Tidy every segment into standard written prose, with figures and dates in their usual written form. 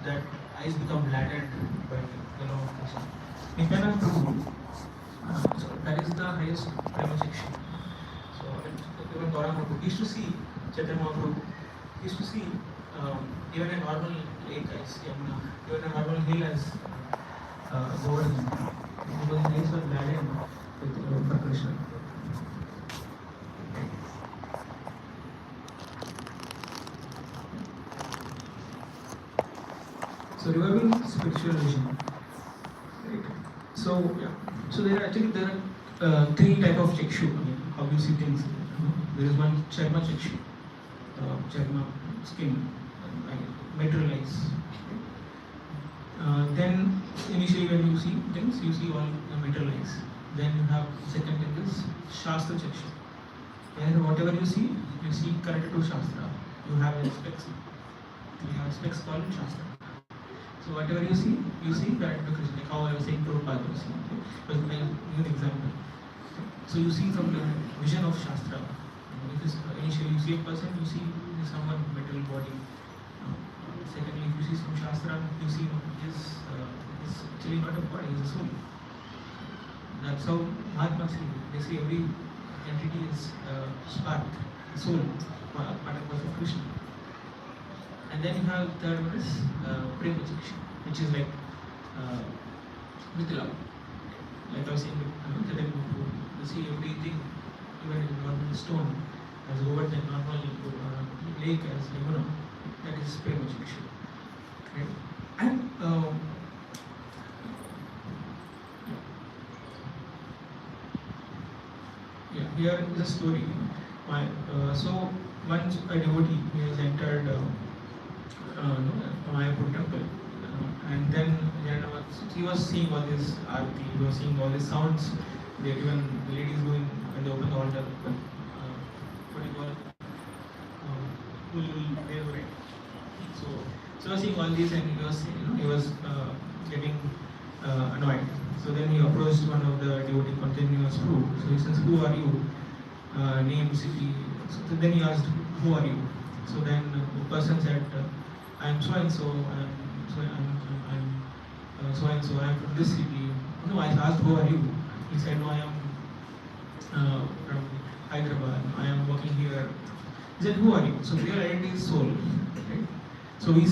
that eyes become blinded by the love of Krishna. Nityananda Prabhu, so that is the highest prema section. So even Gaura Mahaprabhu used to see Chaitanya Mahaprabhu used to see even a normal lake as Yamuna, even a normal hill as Govardhan, because his eyes were blinded with love for Krishna. So reviving spiritual vision, right? So yeah, so there are three type of chakshu. I mean, how you see things. There is one charma chakshu, charma skin, material eyes. Then initially when you see things, you see all the material eyes. Then you have second thing is shastra chakshu. Where whatever you see connected to shastra. You have specs. You have specs called shastra. So whatever you see connected to Krishna. Like how I was saying Prabhupada was saying. But I give an example. So you see from the vision of shastra. If initially you see a person, you see someone material body. Secondly, if you see some shastra, you see his actually not a body, he's a soul. That's how Mahatma see. They say every entity is spark, soul, part of Krishna. And then you have third one is prema chakshu, which is like with love. Like I was saying, you see everything, even in normal stone, as over the normal lake as Yamuna, that is prema chakshu. Right? And here is a story. So once a devotee has entered Mayapur temple, and then he was seeing all this arti, he was seeing all these sounds. There even the ladies going when they open the altar. What do you call it? So he was seeing all these, and he was getting annoyed. So then he approached one of the devotee continuous group. So he says, "Who are you? Name, city." So then he asked, "Who are you?" So then the person said, "I am so and so. I'm so and so. I am from this city." No, I asked, "Who are you?" He said, "No, I am from Hyderabad. I am working here." He said, "Who are you?" So real identity is soul, right? So we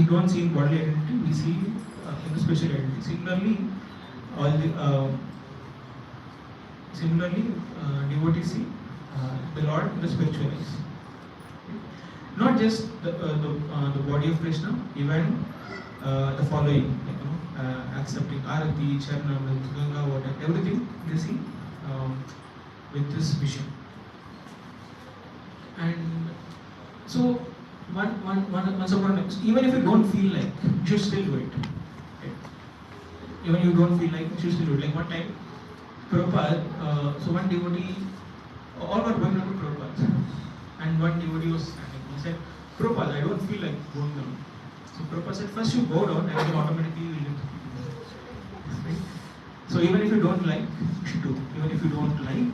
don't see in bodily identity. We see in the spiritual identity. Similarly, devotees see the Lord in the spiritual eyes. Not just the body of Krishna, even the following, accepting Arati, Charnam, Ganga water, everything they see with this vision. And so once upon a time, even if you don't feel like, you should still do it. Okay? Even you don't feel like, you should still do it. Like one time, Prabhupada, so one devotee, all were going down to Prabhupada, and one devotee was standing. He said, "Prabhupada, I don't feel like going down." So Prabhupada said, "First you go down, and then automatically you will live." Right? So even if you don't like, you should do. Even if you don't like,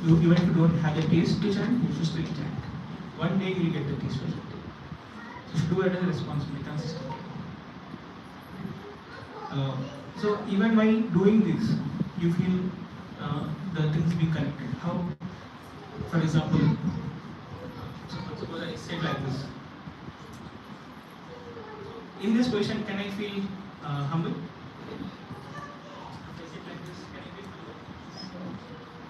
even if you don't have the taste to chant, you should still chant. One day you will get the taste for chanting. You should do it as a responsibility, consistently. So even by doing this, you feel the things being connected. How? For example, suppose I sit like this. In this position, can I feel humble? If I sit like this, can I feel humble?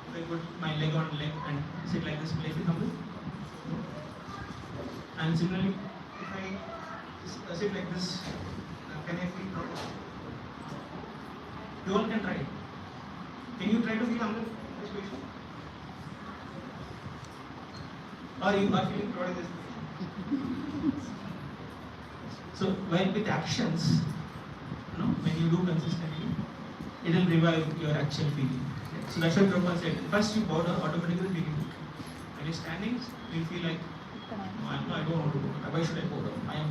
If I put my leg on leg and sit like this, will I feel humble? No. And similarly, if I sit like this, can I feel proud? You all can try. Can you try to feel humble in this position? Or you are feeling proud in this position? So while with actions, when you do consistently, it will revive your actual feeling. So that's why Prabhupada said, first you bow down, automatically feeling weak. When you're standing, you feel like, no, I don't want to go down. Why should I go down? I have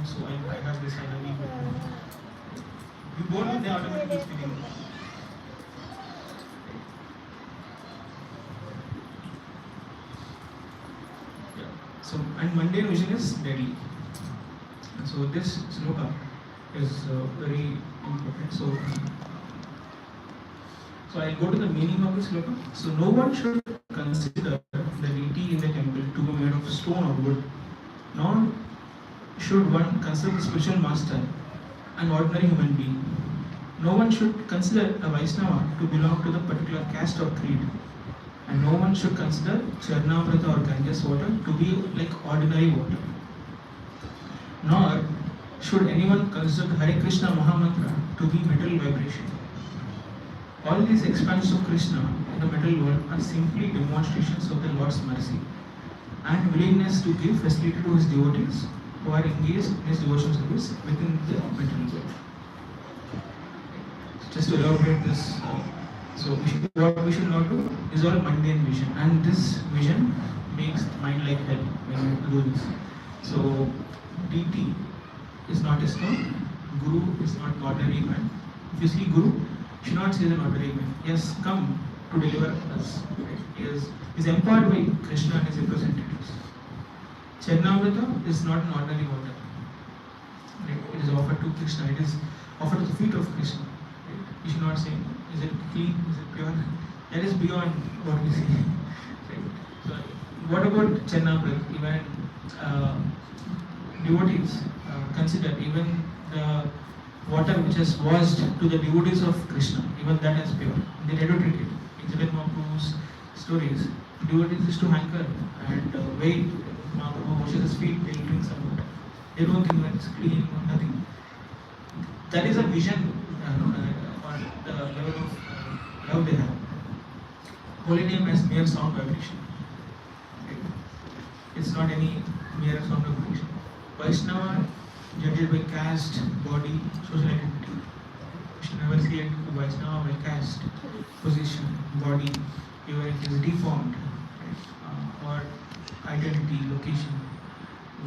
this, I have weak. You go down, they automatically feeling weak. So, and mundane vision is deadly. So this sloka is very important. So I'll go to the meaning of this sloka. So no one should consider the deity in the temple to be made of stone or wood, nor should one consider the spiritual master an ordinary human being. No one should consider a Vaishnava to belong to the particular caste or creed, and no one should consider Charnamrita or Ganges water to be like ordinary water. Nor should anyone consider the Hare Krishna Mahamantra to be material vibration. All these expansions of Krishna in the material world are simply demonstrations of the Lord's mercy and willingness to give facility to his devotees who are engaged in his devotion service within the material world. Just to elaborate this, what we should not do is all mundane vision, and this vision makes the mind like hell when we do this. So, deity is not a stone, Guru is not ordinary man. If you see Guru, you should not say an ordinary man. He has come to deliver us. Right? He is empowered by Krishna and his representatives. Charnamrita is not an ordinary water. Right? It is offered to Krishna. It is offered to the feet of Krishna. Right? You should not say, is it clean? Is it pure? That is beyond what we see. Right? So, what about Charnamrita? Even devotees consider even the water which is washed to the devotees of Krishna, even that is pure. They try to treat it. In Jagat Mahaprabhu's stories, devotees used to hanker and wait. Mahaprabhu washes his feet, they will drink some water. They don't think that it's clean or nothing. That is a vision on the level of love they have. Holy name as mere sound vibration. Right? It's not any mere sound vibration. Vaishnava judged by caste, body, social identity. You should never see it Vaishnava by caste, position, body, even if it is deformed, right? Or identity, location,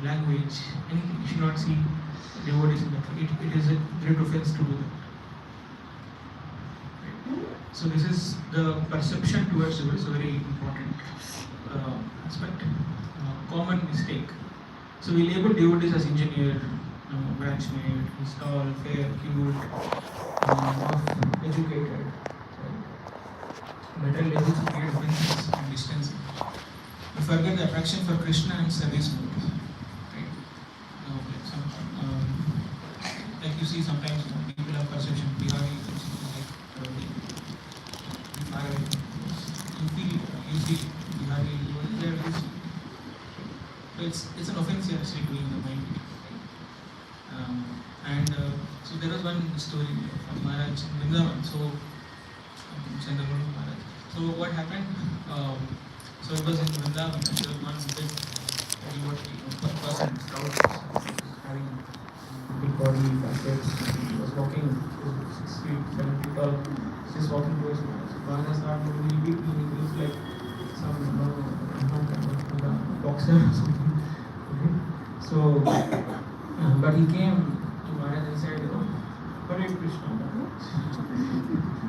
language, anything. You should not see devotees in that. It is a great offense to do that. Right? So this is the perception towards devotees, a very important aspect. Common mistake. So we label devotees as engineer, branchmate, install, fair, cute, educated. Better labels create offenses and distance. We forget the attraction for Krishna and service mode. Right? Like you see sometimes people have perception, Bihari, you see Bihari, there is. So it's an offense you are actually doing in the mind. So there was one story from Maharaj in Vrindavan. So Chandraguru Maharaj. So what happened? So it was in Vrindavan. There was one big person, scout, having big body, biceps. He was walking 6 feet, 7 feet tall. Just walking towards Maharaj. Maharaj started moving really big. He was like some kind of boxer or something. So, but he came to Maharaj and said, Hare Krishna.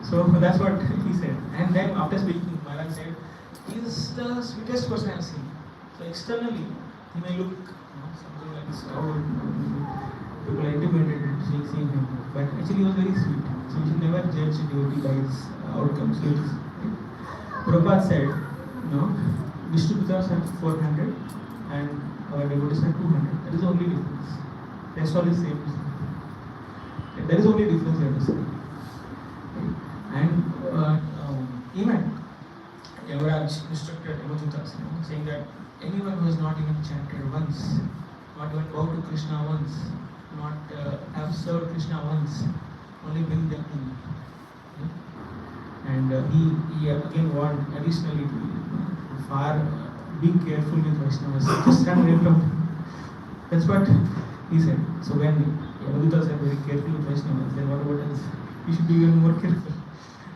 So that's what he said. And then after speaking, Maharaj said, he is the sweetest person I have seen. So externally, he may look something like this, people are intimidated seeing him. But actually he was very sweet. So we should never judge a devotee by his outcomes. Prabhupada said, Vishnu Pitas have 400 and our devotees have 200. That is the only difference. Rest all is same. That is the only difference you have to say. And even Yavraj instructed Avadutas, saying that anyone who has not even chanted once, not even bowed to Krishna once, not have served Krishna once, only bring them in. And he again warned additionally to far be careful with Vaishnavas. Just stand away from them. That's what he said. So when Yavadutas are very careful with Vaishnavas, then what about us? We should be even more careful,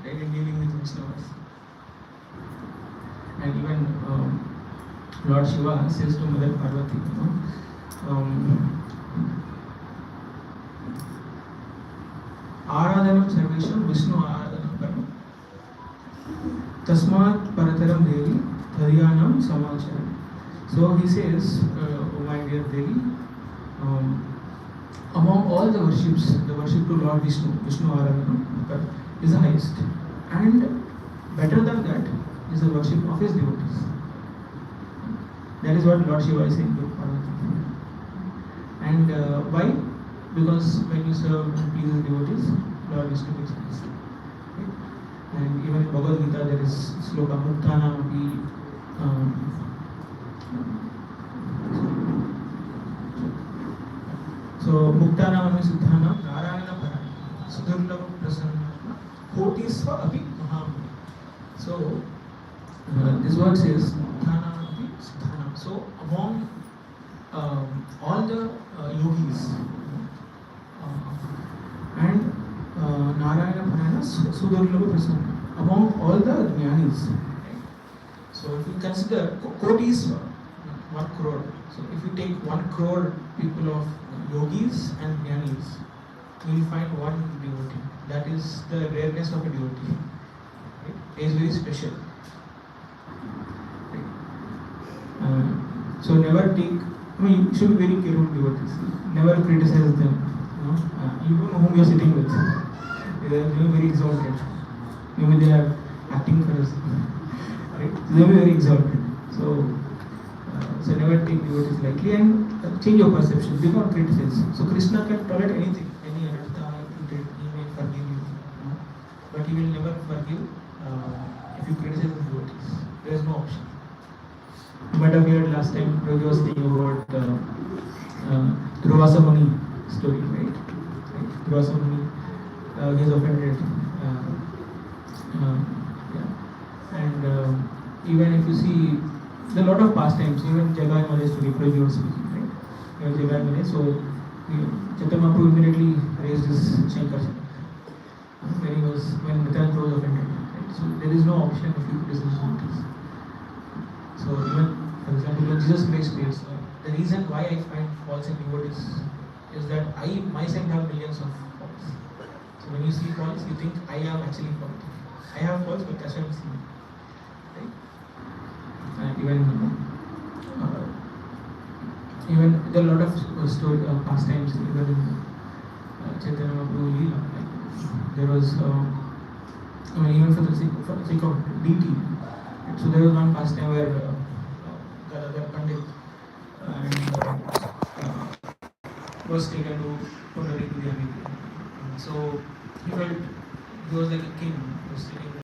right, in dealing with Vaishnavas. And even Lord Shiva says to Mother Parvati, Aradhanam Sarvesham Vishnu Aradhanam Param Tasmat Parataram Devi Tadyanam Samacharam. So he says, oh my dear Devi, among all the worships, the worship to Lord Vishnu Aradhana, is the highest. And better than that is the worship of his devotees. That is what Lord Shiva is saying to Parvati. And why? Because when you serve and please his devotees, Lord Vishnu is pleased. Right? And even in Bhagavad Gita there is sloka Muktana Api. So Muktana Api Siddhana Narayana Parana Sudurlava Prasanna Kotisva Api Mahamuni. So this word says Muktana Api Siddhana. So among all the yogis and Narayana Parana Sudurlava Prasanna, among all the jnanis. So if you consider kotis, 1 crore. So if you take 1 crore people of yogis and jnanis, you will find one devotee. That is the rareness of a devotee. Right? It is very special. Right? So never take. You should be very careful with devotees. Never criticize them. You don't know whom you are sitting with. They are very exalted. Maybe they are acting for us. Right? They are very exalted. So never take devotees lightly and change your perception. Do not criticize. So Krishna can tolerate anything, any anartha you did, he may forgive you. But he will never forgive if you criticize the devotees. There is no option. You might have heard last time Ravi was saying about Durvasa Muni story, right? Durvasa Muni he is offended. And even if you see, there are a lot of pastimes, even Jagai Malay story, Prabhu was speaking, right? Jagai Malay, so Chaitanya Mahaprabhu immediately raised his Shankar when Nityananda was offended, right? So there is no option if you criticize devotees. So even, for example, when Jesus Christ says, the reason why I find faults in devotees is that I myself have millions of faults. So when you see faults, you think I am actually faulty. I have faults, but Kashyap is me. Right? And even there are a lot of story pastimes even in Chaitanya Mahaprabhu Leela. Like there was even for the sake of deity. Right? So there was one pastime where the Pandit was taken to Punari to the Amity. So he felt he was like a king. He was sitting